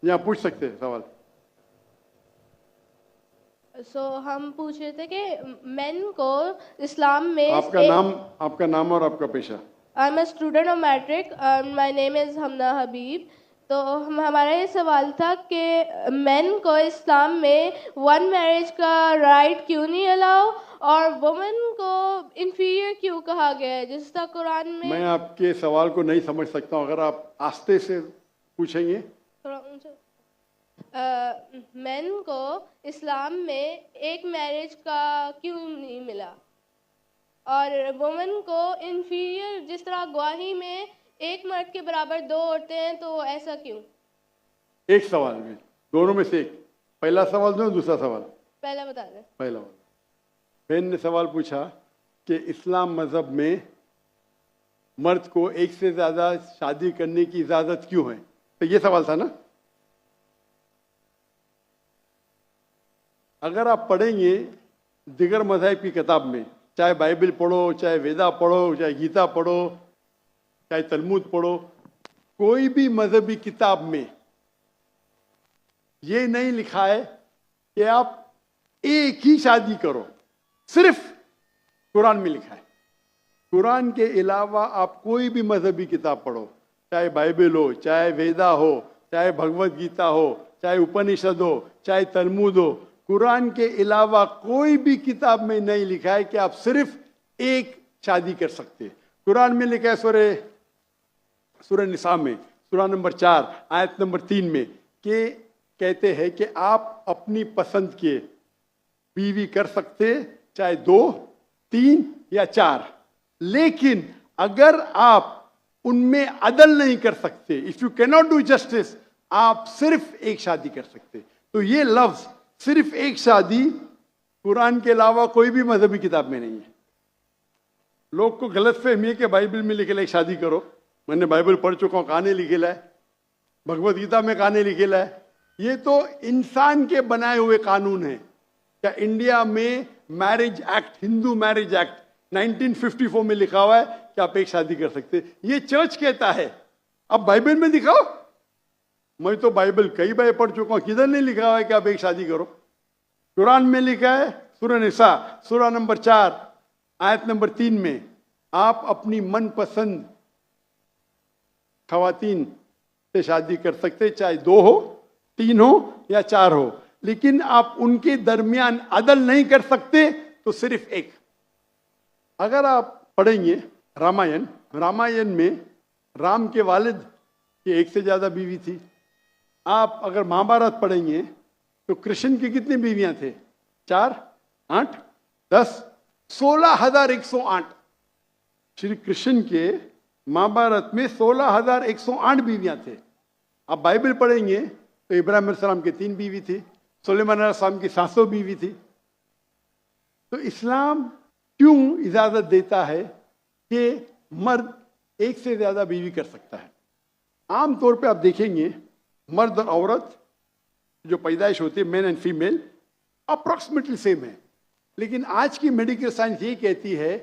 यहाँ पूछ सकते हैं सवाल। हम पूछ रहे थे कि मेन को इस्लाम में आपका नाम और आपका पेशा। I am a student of matric, my name is Hamna Habib. तो हमारा ये सवाल था कि मेन को इस्लाम में वन मैरिज का राइट क्यों नहीं अलाउ, और वुमेन को इंफीरियर क्यों कहा गया है, जिस तरह कुरान में। मैं आपके सवाल को नहीं समझ सकता हूँ, अगर आप आस्ते से पूछेंगे। थोड़ा मेन को इस्लाम में एक मैरिज का क्यों नहीं मिला, और वुमेन को इंफीरियर, जिस तरह गवाही में एक मर्द के बराबर दो औरतें हैं, तो ऐसा क्यों? एक सवाल में, दोनों में से एक। पहला सवाल दो, दूसरा सवाल। पहला बता दें। पहला बहन ने सवाल पूछा कि इस्लाम मजहब में मर्द को एक से ज्यादा शादी करने की इजाजत क्यों है, तो ये सवाल था ना। अगर आप पढ़ेंगे दिगर मज़हब की किताब में, चाहे बाइबल पढ़ो, चाहे वेदा पढ़ो, चाहे गीता पढ़ो, चाहे तलमुद पढ़ो, कोई भी मजहबी किताब में ये नहीं लिखा है कि आप एक ही शादी करो। सिर्फ कुरान में लिखा है। कुरान के अलावा आप कोई भी मजहबी किताब पढ़ो, चाहे बाइबल हो, चाहे वेदा हो, चाहे भगवत गीता हो, चाहे उपनिषद हो, चाहे तलमुद हो, कुरान के अलावा कोई भी किताब में नहीं लिखा है कि आप सिर्फ एक शादी कर सकते हैं। कुरान में लिखा है सूरह निसा में, सूरह नंबर 4 आयत नंबर 3 में, कि कहते हैं कि आप अपनी पसंद के बीवी कर सकते, चाहे 2, 3 या 4, लेकिन अगर आप उनमें अदल नहीं कर सकते, if you can not do justice, आप सिर्फ एक शादी कर सकते। तो ये लफ्ज सिर्फ एक शादी कुरान के अलावा कोई भी मजहबी किताब में नहीं है। लोग को गलत फहमी है कि बाइबल में लिखेला एक शादी करो। मैंने बाइबल पढ़ चुका हूं, कहानी लिखेला है, भगवत गीता में कहानी लिखेला है। ये तो इंसान के बनाए हुए कानून है। क्या इंडिया में marriage act, Hindu marriage act 1954 में लिखा हुआ है कि आप एक शादी कर सकते, ये चर्च कहता है। अब बाइबल में दिखाओ। मैं तो बाइबल कई बार पढ़ चुका हूं, किधर नहीं लिखा हुआ है कि आप एक शादी करो। कुरान में लिखा है, सूरह निसा सूरह नंबर 4 आयत नंबर 3 में, आप अपनी मनपसंद खवातीन से शादी कर सकते, चाहे 2 हो, 3 हो या 4 हो, लेकिन आप उनके दरमियान अदल नहीं कर सकते, तो सिर्फ एक। अगर आप पढ़ेंगे रामायण में राम के वालिद की एक से ज्यादा बीवी थी। आप अगर महाभारत पढ़ेंगे तो कृष्ण की कितनी बीवियां थे? 4, 8, 10, 16,108। श्री कृष्ण के महाभारत में 16,108 बीवियां थे। आप बाइबल पढ़ेंगे तो इब्राहिम अलैहिस्सलाम की 3 बीवी थी, सुलेमान अलैहिस्सलाम की 700 बीवी थी। तो इस्लाम क्यों इजाजत देता है कि मर्द एक से ज्यादा बीवी कर सकता है? आमतौर पे आप देखेंगे मर्द और औरत जो पैदाइश होती है, main and female, approximately same है। लेकिन आज की मेडिकल साइंस ये कहती है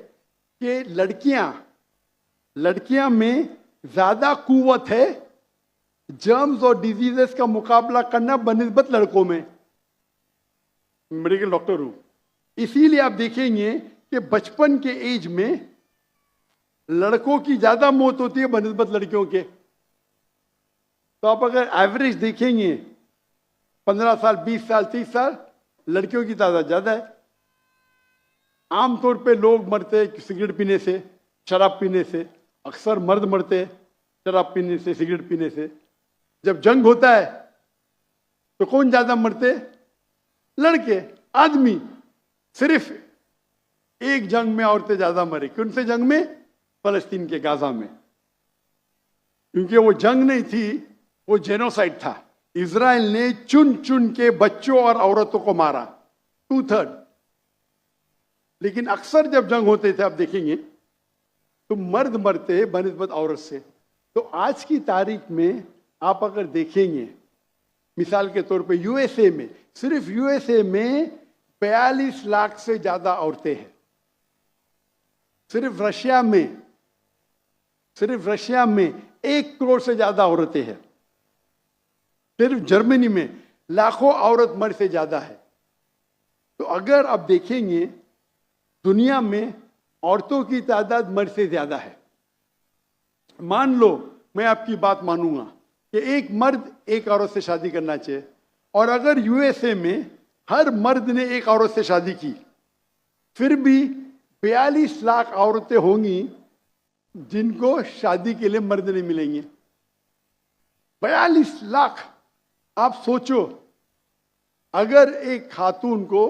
कि लड़कियां में ज्यादा कुव्वत है जर्म्स और डिजीजेस का मुकाबला करना बनिस्बत लड़कों में। मेडिकल डॉक्टर हूं, इसीलिए आप देखेंगे कि बचपन के एज में लड़कों की ज्यादा मौत होती है बनिस्बत लड़कियों के। तो आप अगर एवरेज देखेंगे 15 साल, 20 साल, 30 साल, लड़कियों की तादाद ज्यादा है। आमतौर पे लोग मरते हैं सिगरेट पीने से, शराब पीने से। अक्सर मर्द मरते हैं शराब पीने से, सिगरेट पीने से। जब जंग होता है तो कौन ज्यादा मरते? लड़के, आदमी। सिर्फ एक जंग में औरतें ज्यादा मरी। कौन से जंग में? फलस्तीन के गाजा में। क्योंकि वो जंग नहीं थी, वो जेनोसाइड था। इजराइल ने चुन चुन के बच्चों और औरतों को मारा, 2/3। लेकिन अक्सर जब जंग होते थे, आप देखेंगे तो मर्द मरते बनिस्बत औरत से। तो आज की तारीख में आप अगर देखेंगे, मिसाल के तौर पे यूएसए में, सिर्फ यूएसए में 42 लाख से ज्यादा औरतें हैं। सिर्फ रशिया में 1 करोड़ से ज्यादा औरतें हैं। सिर्फ जर्मनी में लाखों औरत मर्द से ज्यादा है। तो अगर आप देखेंगे दुनिया में औरतों की तादाद मर्द से ज्यादा है। मान लो मैं आपकी बात मानूंगा कि एक मर्द एक औरत से शादी करना चाहिए, और अगर यूएसए में हर मर्द ने एक औरत से शादी की, फिर भी 42 लाख औरतें होंगी जिनको शादी के लिए मर्द नहीं मिलेंगे। 42 लाख। आप सोचो, अगर एक खातून को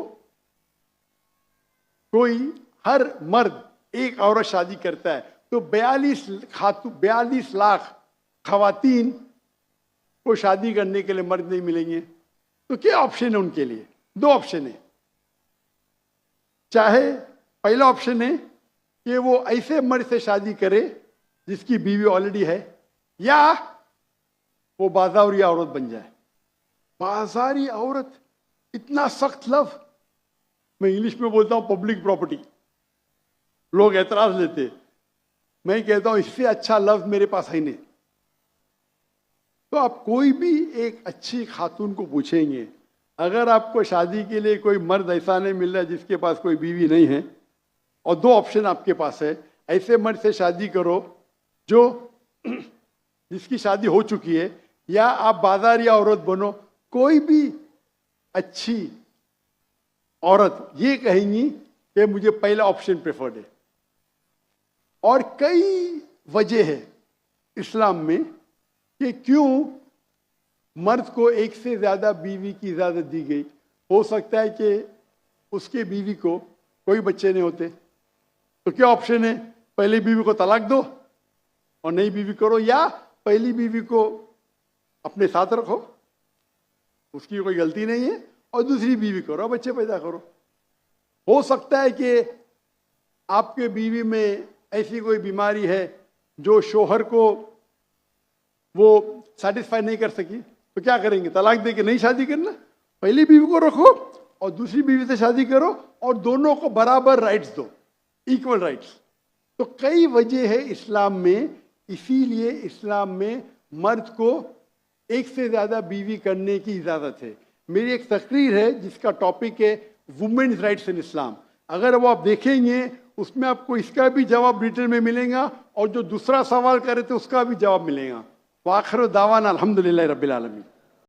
कोई हर मर्द एक औरत शादी करता है तो 42 लाख खवातीन को शादी करने के लिए मर्द नहीं मिलेंगे। तो क्या ऑप्शन है उनके लिए? 2 ऑप्शन है। चाहे पहला ऑप्शन है कि वो ऐसे मर्द से शादी करे जिसकी बीवी ऑलरेडी है, या वो बाजारी औरत बन जाए। बाजारी औरत, इतना सख्त लव। मैं इंग्लिश में बोलता हूं पब्लिक प्रॉपर्टी। लोग एतराज लेते, मैं कहता हूं इससे अच्छा लव मेरे पास है नहीं। तो आप कोई भी एक अच्छी खातून को पूछेंगे, अगर आपको शादी के लिए कोई मर्द ऐसा नहीं मिल रहा है जिसके पास कोई बीवी नहीं है, और 2 ऑप्शन आपके पास है, ऐसे मर्द से शादी करो जो जिसकी शादी हो चुकी है, या आप बाजारी औरत बनो। कोई भी अच्छी औरत ये कहेंगी कि मुझे पहला ऑप्शन प्रेफर्ड है। और कई वजह है इस्लाम में कि क्यों मर्द को एक से ज्यादा बीवी की इजाजत दी गई। हो सकता है कि उसके बीवी को कोई बच्चे नहीं होते, तो क्या ऑप्शन है? पहली बीवी को तलाक दो और नई बीवी करो, या पहली बीवी को अपने साथ रखो, उसकी कोई गलती नहीं है, और दूसरी बीवी करो, बच्चे पैदा करो। हो सकता है कि आपके बीवी में ऐसी कोई बीमारी है जो शोहर को वो सेटिस्फाई नहीं कर सकी, तो क्या करेंगे? तलाक दे के नहीं शादी करना, पहली बीवी को रखो और दूसरी बीवी से शादी करो, और दोनों को बराबर राइट्स दो, इक्वल राइट्स। तो कई वजह है इस्लाम में, इसीलिए इस्लाम में मर्द को एक से ज्यादा बीवी करने की इजाजत है। मेरी एक तकरीर है जिसका टॉपिक है वुमेन्स राइट्स इन इस्लाम। अगर वो आप देखेंगे उसमें आपको इसका भी जवाब डिटेल में मिलेगा, और जो दूसरा सवाल करे थे उसका भी जवाब मिलेगा। वाखिर दावाना अल्हम्दुलिल्लाह रब्बिल आलमीन।